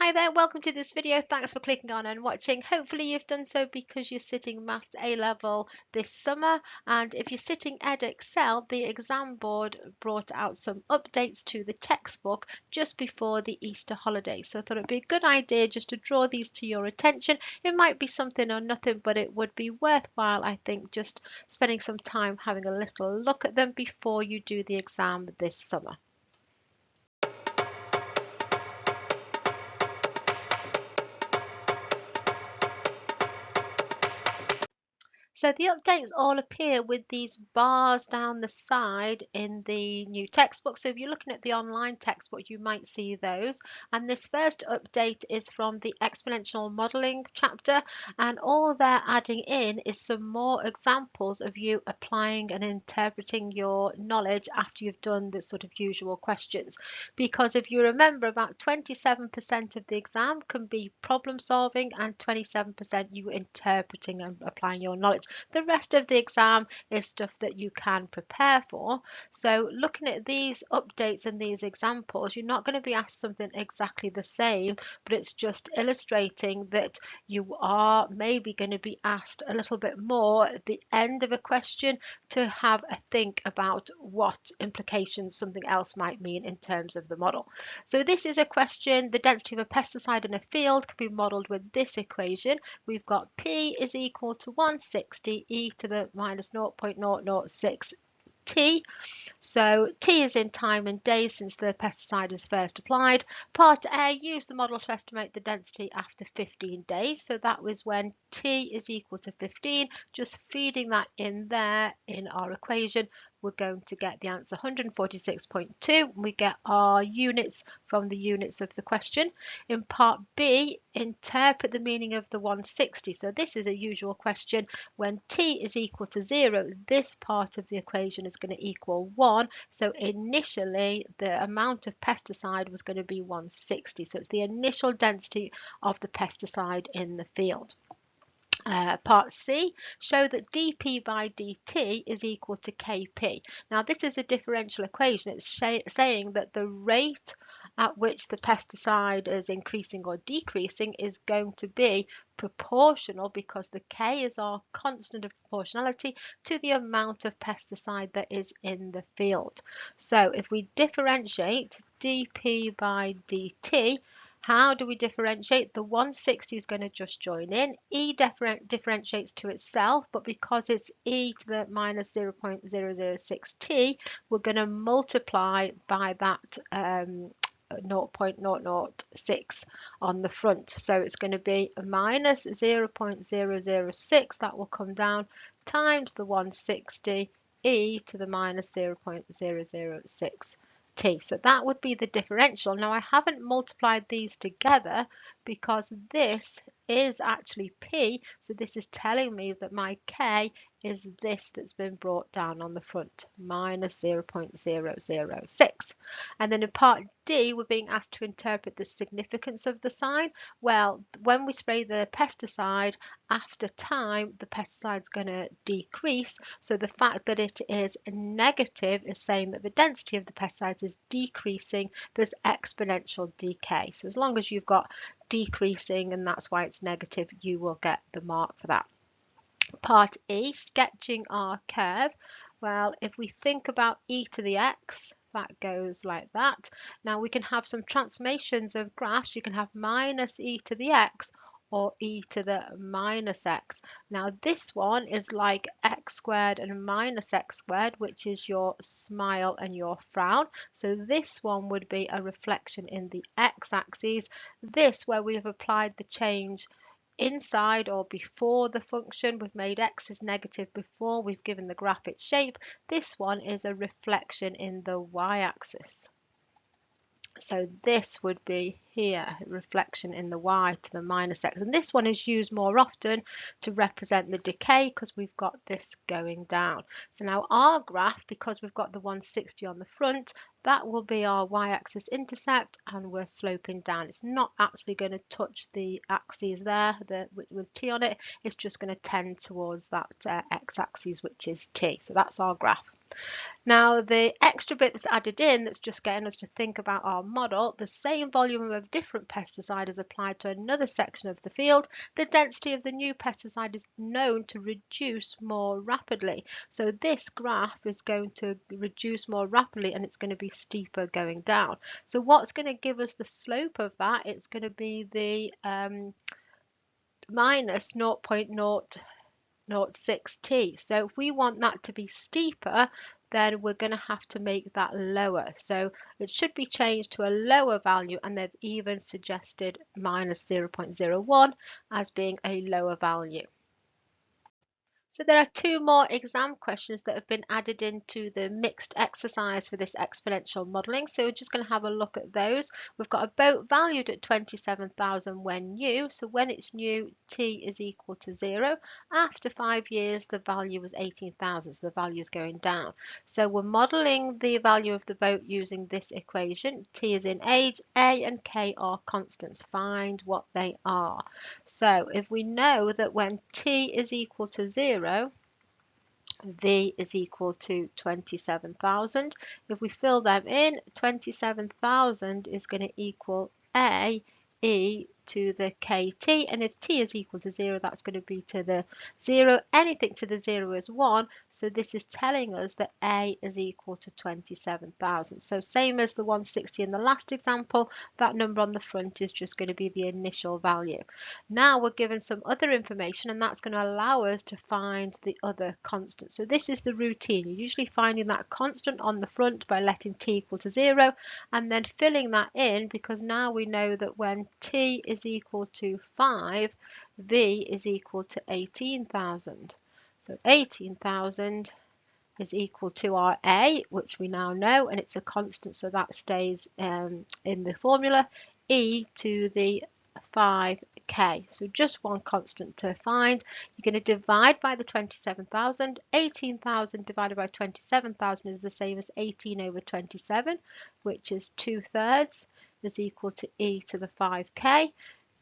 Hi there, welcome to this video. Thanks for clicking on and watching. Hopefully you've done so because you're sitting Maths A Level this summer, and if you're sitting Edexcel, the exam board brought out some updates to the textbook just before the Easter holiday. So I thought it'd be a good idea just to draw these to your attention. It might be something or nothing, but it would be worthwhile, I think, just spending some time having a little look at them before you do the exam this summer. So the updates all appear with these bars down the side in the new textbook. So if you're looking at the online textbook, you might see those. And this first update is from the exponential modeling chapter. And all they're adding in is some more examples of you applying and interpreting your knowledge after you've done the sort of usual questions. Because if you remember, about 27% of the exam can be problem solving and 27% you interpreting and applying your knowledge. The rest of the exam is stuff that you can prepare for. So looking at these updates and these examples, you're not going to be asked something exactly the same, but it's just illustrating that you are maybe going to be asked a little bit more at the end of a question to have a think about what implications something else might mean in terms of the model. So this is a question: the density of a pesticide in a field can be modeled with this equation. We've got P is equal to 160 e to the minus 0.006 t. So t is in time and days since the pesticide is first applied. Part A, use the model to estimate the density after 15 days. So that was when t is equal to 15. Just feeding that in there in our equation, we're going to get the answer 146.2. We get our units from the units of the question. In part B, interpret the meaning of the 160. So this is a usual question. When t is equal to 0, this part of the equation is going to equal 1. So initially, the amount of pesticide was going to be 160. So it's the initial density of the pesticide in the field. Part C, show that dP by dt is equal to Kp. Now this is a differential equation. It's saying that the rate at which the pesticide is increasing or decreasing is going to be proportional, because the K is our constant of proportionality to the amount of pesticide that is in the field. So if we differentiate dP by dt, how do we differentiate? The 160 is going to just join in. E differentiates to itself, but because it's e to the minus 0.006 t, we're going to multiply by that 0.006 on the front. So it's going to be a minus 0.006, that will come down, times the 160 e to the minus 0.006. T. So that would be the differential. Now I haven't multiplied these together because this is actually P, so this is telling me that my K is this that's been brought down on the front, minus 0.006. And then in part D, we're being asked to interpret the significance of the sign. Well, when we spray the pesticide, after time, the pesticide is going to decrease. So the fact that it is negative is saying that the density of the pesticides is decreasing. There's exponential decay. So as long as you've got decreasing, and that's why it's negative, you will get the mark for that. Part E, sketching our curve. Well, if we think about e to the x, that goes like that. Now we can have some transformations of graphs. You can have minus e to the x or e to the minus x. Now this one is like x squared and minus x squared, which is your smile and your frown. So this one would be a reflection in the x-axis. This, where we have applied the change inside or before the function, we've made x is negative before we've given the graph its shape. This one is a reflection in the y-axis. So this would be here, reflection in the y to the minus x. And this one is used more often to represent the decay because we've got this going down. So now our graph, because we've got the 160 on the front, that will be our y-axis intercept, and we're sloping down. It's not actually going to touch the axes there with t on it. It's just going to tend towards that x-axis, which is t. So that's our graph. Now, the extra bit that's added in that's just getting us to think about our model, the same volume of different pesticide is applied to another section of the field. The density of the new pesticide is known to reduce more rapidly. So this graph is going to reduce more rapidly and it's going to be steeper going down. So what's going to give us the slope of that? It's going to be the minus 0.006t. So if we want that to be steeper, then we're going to have to make that lower. So it should be changed to a lower value, and they've even suggested minus 0.01 as being a lower value. So there are two more exam questions that have been added into the mixed exercise for this exponential modelling. So we're just going to have a look at those. We've got a boat valued at 27,000 when new. So when it's new, t is equal to 0. After 5 years, the value was 18,000. So the value is going down. So we're modelling the value of the boat using this equation. T is in age, A and K are constants. Find what they are. So if we know that when t is equal to 0, V is equal to 27,000. If we fill them in, 27,000 is going to equal A e to the kt, and if t is equal to 0, that's going to be to the 0. Anything to the 0 is 1, so this is telling us that a is equal to 27,000. So same as the 160 in the last example, that number on the front is just going to be the initial value. Now we're given some other information, and that's going to allow us to find the other constant. So this is the routine. You're usually finding that constant on the front by letting t equal to 0 and then filling that in, because now we know that when t is equal to 5, V is equal to 18,000. So 18,000 is equal to our A, which we now know, and it's a constant, so that stays in the formula, e to the 5k. So just one constant to find. You're going to divide by the 27,000. 18,000 divided by 27,000 is the same as 18 over 27, which is 2/3, is equal to e to the 5k.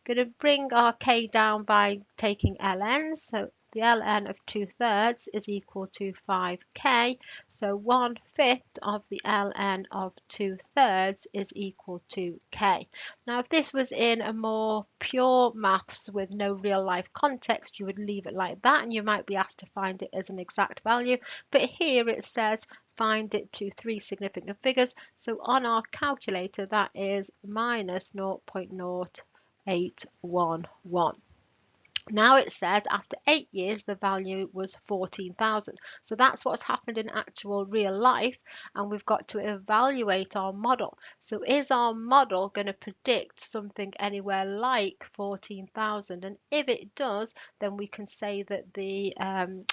Going to bring our k down by taking ln, so the ln of 2/3 is equal to 5k, so 1/5 of the ln of 2/3 is equal to k. Now if this was in a more pure maths with no real life context, you would leave it like that and you might be asked to find it as an exact value, but here it says find it to 3 significant figures, so on our calculator that is minus 0.0811. Now it says after 8 years the value was 14,000. So that's what's happened in actual real life, and we've got to evaluate our model. So is our model going to predict something anywhere like 14,000? And if it does, then we can say that the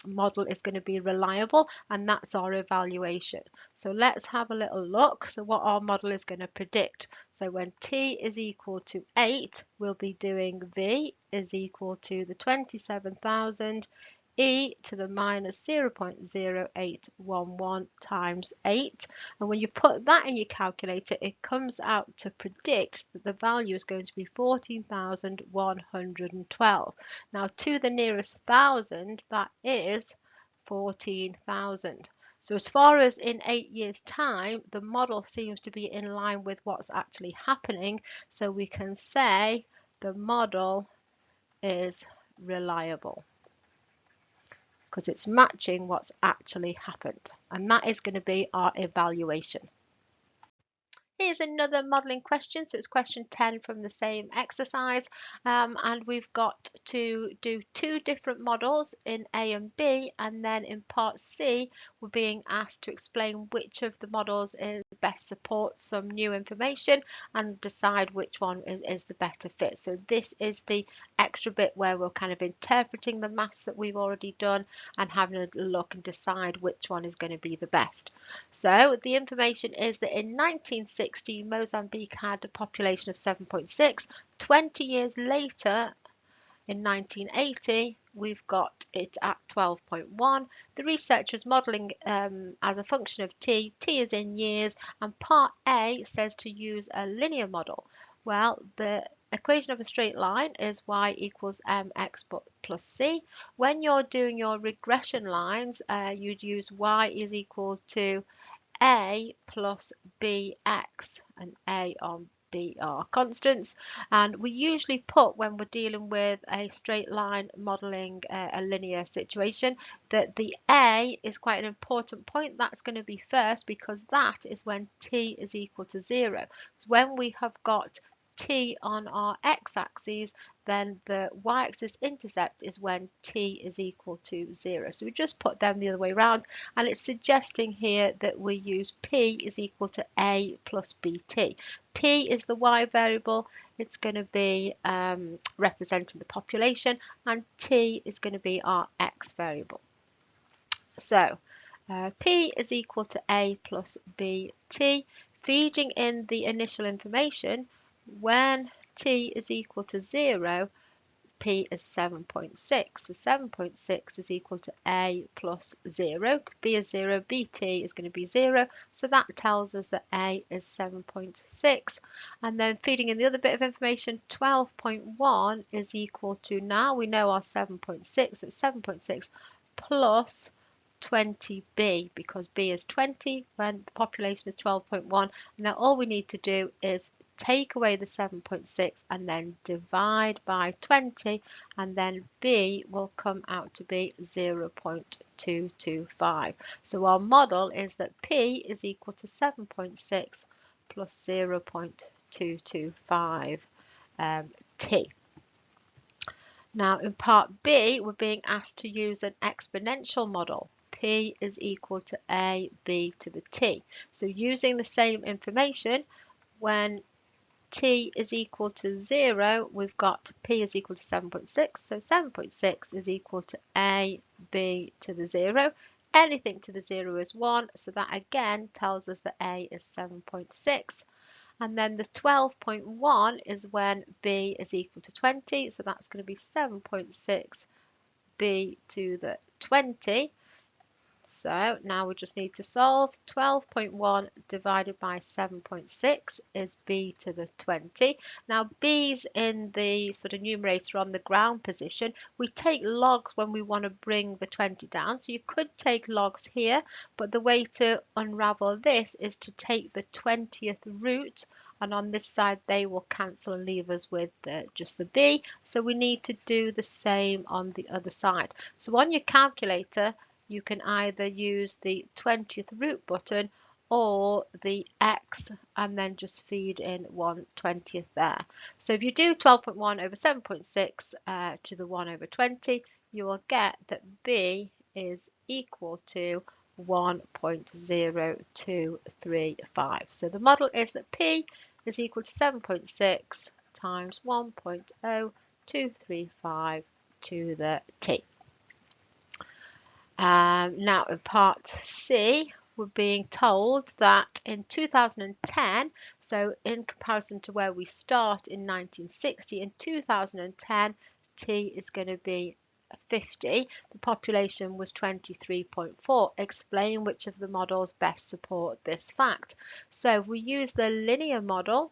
model is going to be reliable, and that's our evaluation. So let's have a little look. So what our model is going to predict. So when t is equal to 8, we'll be doing V is equal to the 27,000 e to the minus 0.0811 times 8. And when you put that in your calculator, it comes out to predict that the value is going to be 14,112. Now to the nearest thousand, that is 14,000. So as far as in 8 years' time, the model seems to be in line with what's actually happening. So we can say the model is reliable because it's matching what's actually happened. And that is going to be our evaluation. Here's another modelling question. So it's question 10 from the same exercise. And we've got to do 2 different models in A and B. And then in part C, we're being asked to explain which of the models is best supports some new information and decide which one is the better fit. So this is the extra bit where we're kind of interpreting the maths that we've already done and having a look and decide which one is going to be the best. So the information is that in 1960, Mozambique had a population of 7.6. 20 years later, in 1980, we've got it at 12.1. The researchers modelling as a function of t is in years, and part A says to use a linear model. Well, the equation of a straight line is y equals mx plus c. When you're doing your regression lines, you'd use y is equal to a plus bx, and a on b are constants, and we usually put, when we're dealing with a straight line modeling a linear situation, that the a is quite an important point. That's going to be first, because that is when t is equal to 0. So when we have got t on our x-axis, then the y-axis intercept is when t is equal to 0. So we just put them the other way around, and it's suggesting here that we use p is equal to a plus bt. P is the y variable. It's going to be representing the population, and t is going to be our x variable. So p is equal to a plus bt. Feeding in the initial information, when t is equal to 0, p is 7.6. So 7.6 is equal to a plus 0. B is 0, bt is going to be 0. So that tells us that a is 7.6. And then feeding in the other bit of information, 12.1 is equal to, now we know our 7.6, so it's 7.6 plus 20b, because b is 20 when the population is 12.1. Now all we need to do is take away the 7.6 and then divide by 20, and then b will come out to be 0.225. So our model is that p is equal to 7.6 plus 0.225 t. Now in part B, we're being asked to use an exponential model. P is equal to a b to the t. So using the same information, when t is equal to 0, we've got p is equal to 7.6. So 7.6 is equal to a b to the 0. Anything to the 0 is 1. So that again tells us that a is 7.6. And then the 12.1 is when b is equal to 20. So that's going to be 7.6 b to the 20. So now we just need to solve. 12.1 divided by 7.6 is b to the 20. Now b's in the sort of numerator on the ground position. We take logs when we want to bring the 20 down. So you could take logs here, but the way to unravel this is to take the 20th root, and on this side they will cancel and leave us with just the b. So we need to do the same on the other side. So on your calculator, you can either use the 20th root button or the x, and then just feed in 1/20th there. So if you do 12.1 over 7.6 to the 1 over 20, you will get that b is equal to 1.0235. So the model is that p is equal to 7.6 times 1.0235 to the t. Now in part C, we're being told that in 2010, so in comparison to where we start in 1960, in 2010 t is going to be 50. The population was 23.4. Explain which of the models best support this fact. So if we use the linear model,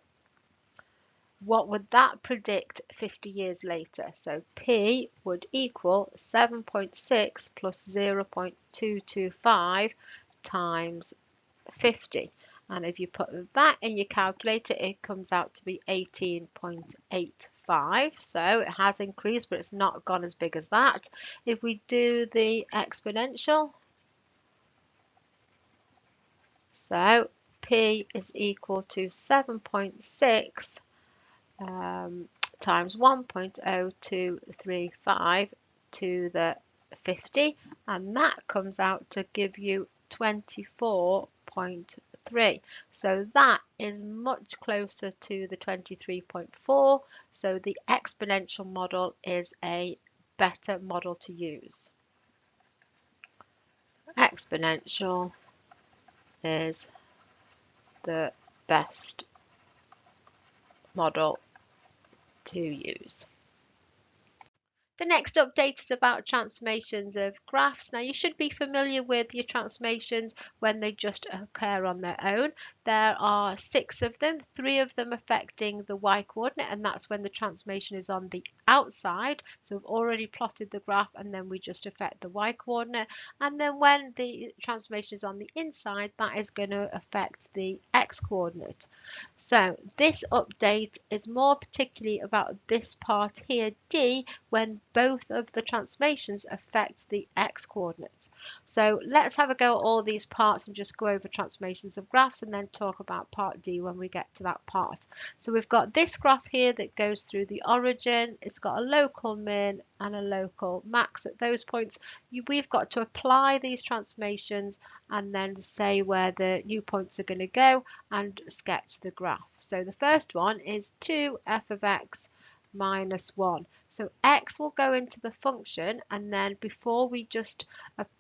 what would that predict 50 years later? So P would equal 7.6 plus 0.225 times 50. And if you put that in your calculator, it comes out to be 18.85. So it has increased, but it's not gone as big as that. If we do the exponential, so P is equal to 7.6 times 1.0235 to the 50, and that comes out to give you 24.3. So that is much closer to the 23.4. So the exponential model is a better model to use. Exponential is the best model to use. The next update is about transformations of graphs. Now you should be familiar with your transformations when they just occur on their own. There are 6 of them, 3 of them affecting the y coordinate, and that's when the transformation is on the outside. So we've already plotted the graph and then we just affect the y coordinate. And then when the transformation is on the inside, that is going to affect the x coordinate. So this update is more particularly about this part here, D, when both of the transformations affect the x coordinates. So let's have a go at all these parts and just go over transformations of graphs and then talk about part D when we get to that part. So we've got this graph here that goes through the origin. It's got a local min and a local max at those points. We've got to apply these transformations and then say where the new points are going to go and sketch the graph. So the first one is 2f of x minus 1. So x will go into the function, and then before we just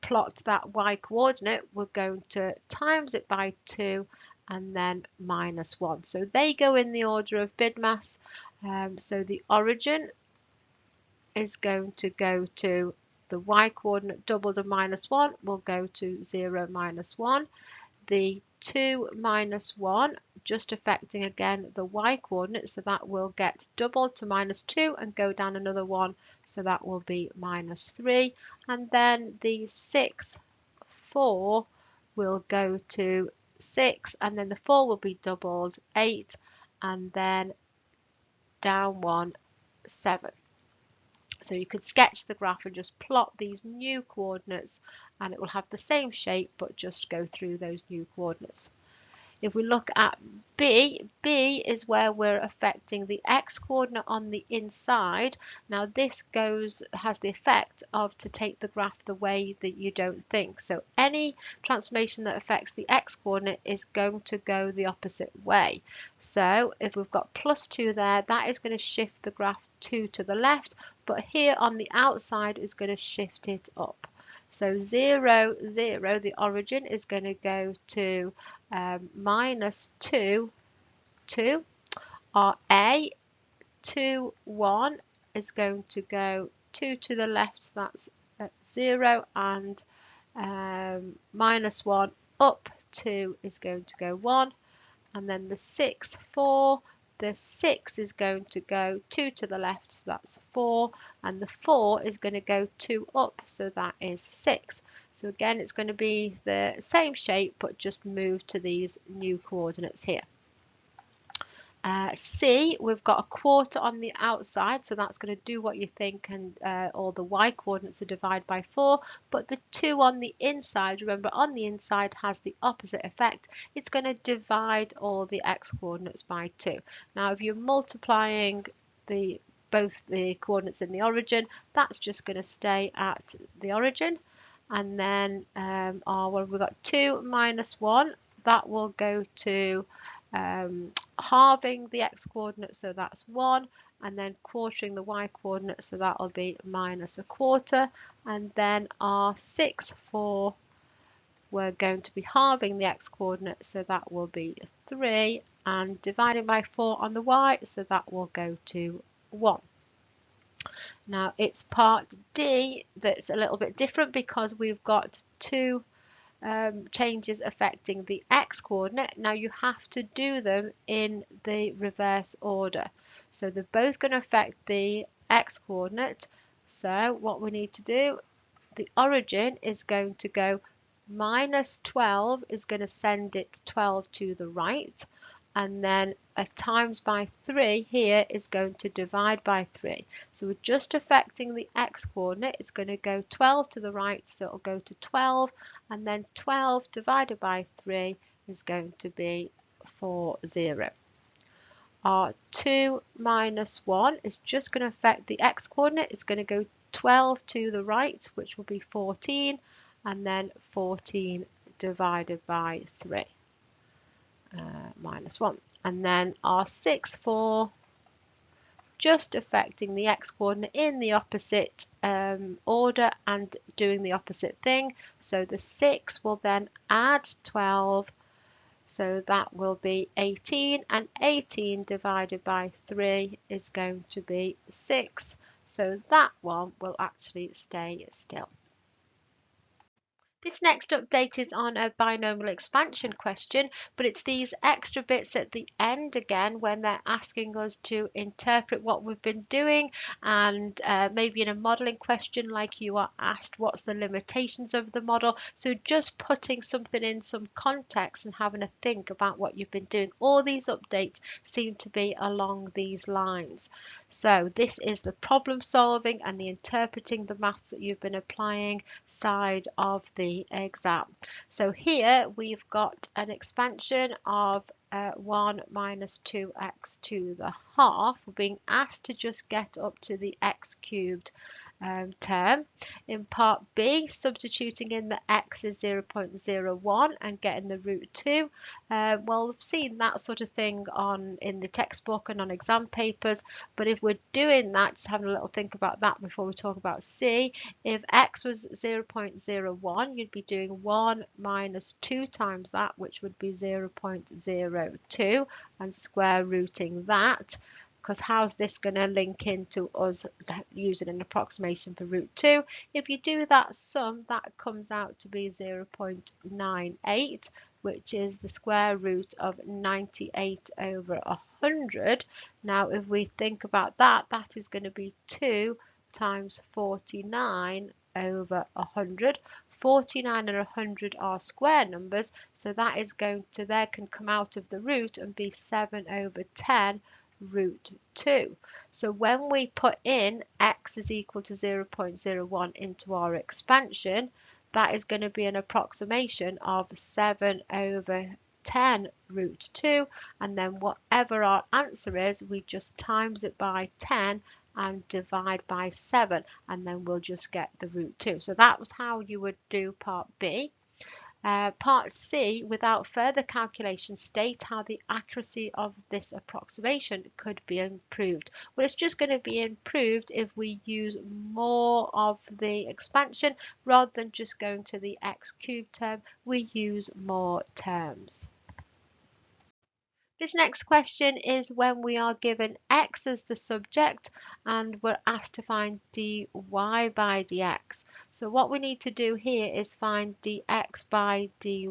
plot that y coordinate, we're going to times it by 2 and then minus 1. So they go in the order of BIDMAS. So the origin is going to go to the y coordinate doubled of minus 1 will go to 0, minus 1. The 2 minus 1 just affecting again the y coordinate, so that will get doubled to minus 2 and go down another 1, so that will be minus 3. And then the 6, 4 will go to 6, and then the 4 will be doubled, 8, and then down 1, 7. So you could sketch the graph and just plot these new coordinates, and it will have the same shape but just go through those new coordinates. If we look at B, B is where we're affecting the x coordinate on the inside. Now this has the effect of to take the graph the way that you don't think. So any transformation that affects the x coordinate is going to go the opposite way. So if we've got plus 2 there, that is going to shift the graph 2 to the left, but here on the outside is going to shift it up. So 0, 0, the origin is going to go to minus 2, 2. Our A, 2, 1 is going to go 2 to the left, that's 0, and minus 1 up 2 is going to go 1. And then the 6, 4, the 6 is going to go 2 to the left, so that's 4, and the 4 is going to go 2 up, so that is 6. So again, it's going to be the same shape, but just move to these new coordinates here. C, we've got a quarter on the outside, so that's going to do what you think, and all the y coordinates are divided by 4, but the 2 on the inside, remember on the inside has the opposite effect. It's going to divide all the x coordinates by 2. Now if you're multiplying both the coordinates in the origin, that's just going to stay at the origin, and then we've got 2 minus 1, that will go to halving the x coordinate, so that's 1, and then quartering the y coordinate, so that will be minus a quarter, and then our 6, 4, we're going to be halving the x coordinate, so that will be 3, and dividing by 4 on the y, so that will go to 1. Now it's part D that's a little bit different because we've got 2 changes affecting the x coordinate. Now you have to do them in the reverse order. So they're both going to affect the x coordinate. So what we need to do, the origin is going to go minus 12 is going to send it 12 to the right, and then a times by 3 here is going to divide by 3. So we're just affecting the x coordinate. It's going to go 12 to the right, so it'll go to 12, and then 12 divided by 3 is going to be 4, 0. Our 2 minus 1 is just going to affect the x coordinate. It's going to go 12 to the right, which will be 14, and then 14 divided by 3. Minus 1, and then our 6, 4 just affecting the x coordinate in the opposite order and doing the opposite thing. So the 6 will then add 12, so that will be 18, and 18 divided by 3 is going to be 6. So that one will actually stay still. This next update is on a binomial expansion question, but it's these extra bits at the end again when they're asking us to interpret what we've been doing, and maybe in a modelling question like you are asked what's the limitations of the model. So just putting something in some context and having a think about what you've been doing. All these updates seem to be along these lines. So this is the problem solving and the interpreting the maths that you've been applying side of the exam. So here we've got an expansion of 1 minus 2x to the half. We're being asked to just get up to the x cubed term. In part B, substituting in the x is 0.01 and getting the root 2. Well, we've seen that sort of thing in the textbook and on exam papers, but if we're doing that, just having a little think about that before we talk about C, if x was 0.01, you'd be doing 1 minus 2 times that, which would be 0.02, and square rooting that. Because how's this going to link into us using an approximation for root 2? If you do that sum, that comes out to be 0.98, which is the square root of 98 over 100. Now, if we think about that, that is going to be 2 times 49 over 100. 49 and 100 are square numbers, so that is going to there can come out of the root and be 7 over 10 root 2. So when we put in x is equal to 0.01 into our expansion, that is going to be an approximation of 7 over 10 root 2, and then whatever our answer is, we just times it by 10 and divide by 7, and then we'll just get the root 2. So that was how you would do part B. Part C, without further calculation, state how the accuracy of this approximation could be improved. Well, it's just going to be improved if we use more of the expansion rather than just going to the x cubed term. We use more terms. This next question is when we are given x as the subject and we're asked to find dy by dx. So what we need to do here is find dx by dy,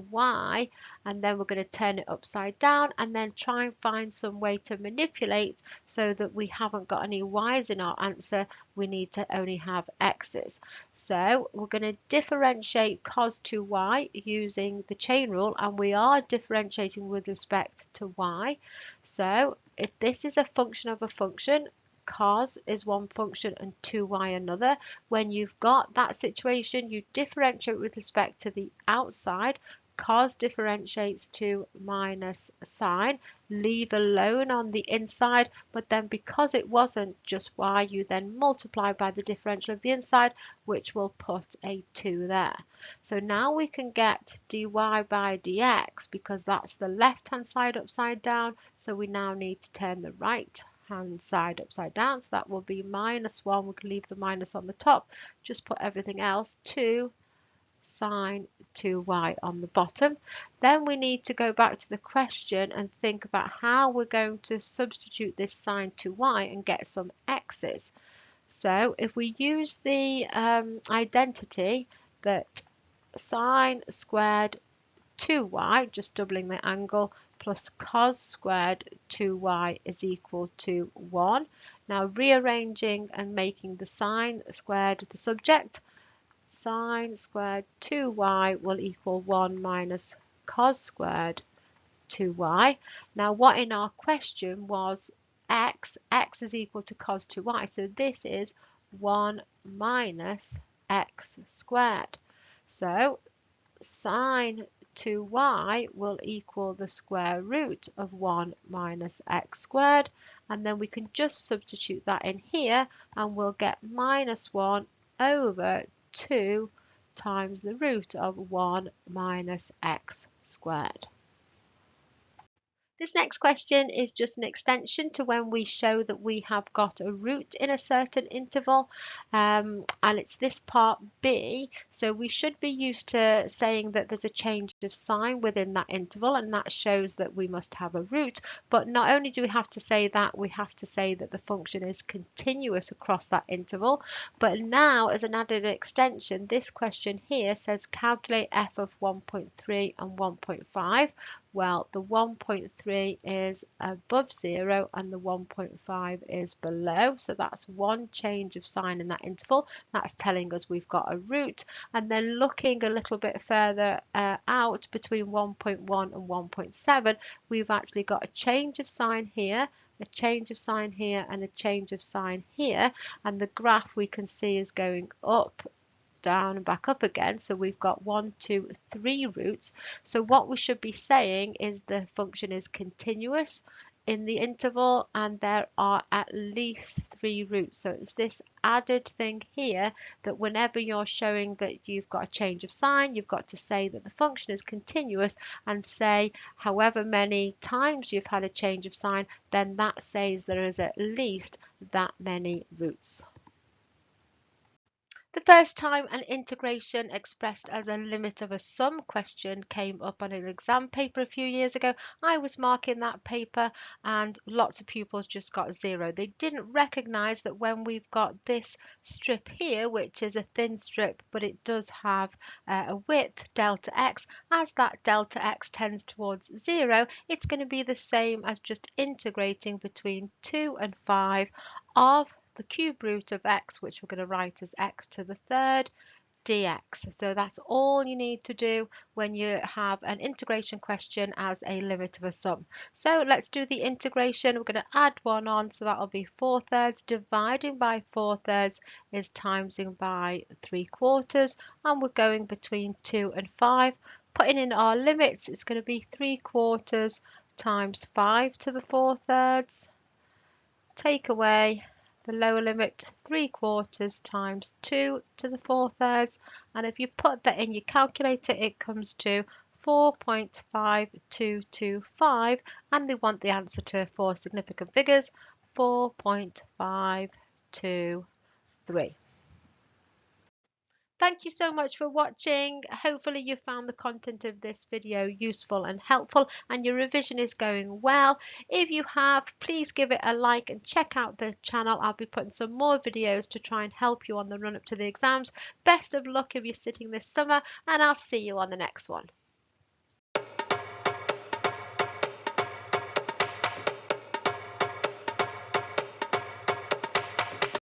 and then we're going to turn it upside down and then try and find some way to manipulate so that we haven't got any y's in our answer. We need to only have x's. So we're going to differentiate cos 2y using the chain rule, and we are differentiating with respect to y. So if this is a function of a function, cos is one function and 2y another. When you've got that situation, you differentiate with respect to the outside. Cos differentiates to minus sine, leave alone on the inside, but then because it wasn't just y, you then multiply by the differential of the inside, which will put a 2 there. So now we can get dy by dx because that's the left hand side upside down, so we now need to turn the right hand side upside down, so that will be minus 1. We can leave the minus on the top, just put everything else 2 sine 2y on the bottom. Then we need to go back to the question and think about how we're going to substitute this sine 2y and get some x's. So if we use the identity that sine squared 2y, just doubling the angle, plus cos squared 2y is equal to 1. Now rearranging and making the sine squared the subject, sine squared 2y will equal 1 minus cos squared 2y. Now what in our question was x is equal to cos 2y, so this is 1 minus x squared. So sine 2y will equal the square root of 1 minus x squared, and then we can just substitute that in here and we'll get minus 1 over 2 times the root of 1 minus x squared. This next question is just an extension to when we show that we have got a root in a certain interval, and it's this part B. So we should be used to saying that there's a change of sign within that interval, and that shows that we must have a root. But not only do we have to say that, we have to say that the function is continuous across that interval. But now, as an added extension, this question here says calculate f of 1.3 and 1.5. Well, the 1.3 is above 0 and the 1.5 is below. So that's one change of sign in that interval. That's telling us we've got a root. And then looking a little bit further out between 1.1 and 1.7, we've actually got a change of sign here, a change of sign here, and a change of sign here. And the graph we can see is going up, down and back up again. So we've got 1, 2, 3 roots. So what we should be saying is the function is continuous in the interval and there are at least 3 roots. So it's this added thing here that whenever you're showing that you've got a change of sign, you've got to say that the function is continuous and say however many times you've had a change of sign, then that says there is at least that many roots. The first time an integration expressed as a limit of a sum question came up on an exam paper a few years ago, I was marking that paper and lots of pupils just got 0. They didn't recognise that when we've got this strip here, which is a thin strip, but it does have a width, delta x, as that delta x tends towards 0, it's going to be the same as just integrating between 2 and 5 of the cube root of x, which we're going to write as x to the third dx. So that's all you need to do when you have an integration question as a limit of a sum. So let's do the integration. We're going to add one on, so that'll be 4/3. Dividing by 4/3 is timesing by 3/4, and we're going between 2 and 5. Putting in our limits, it's going to be 3/4 times 5 to the 4/3. Take away the lower limit, 3/4 times 2 to the 4/3, and if you put that in your calculator it comes to 4.5225, and they want the answer to 4 significant figures, 4.523. Thank you so much for watching. Hopefully you found the content of this video useful and helpful and your revision is going well. If you have, please give it a like and check out the channel. I'll be putting some more videos to try and help you on the run up to the exams. Best of luck if you're sitting this summer, and I'll see you on the next one.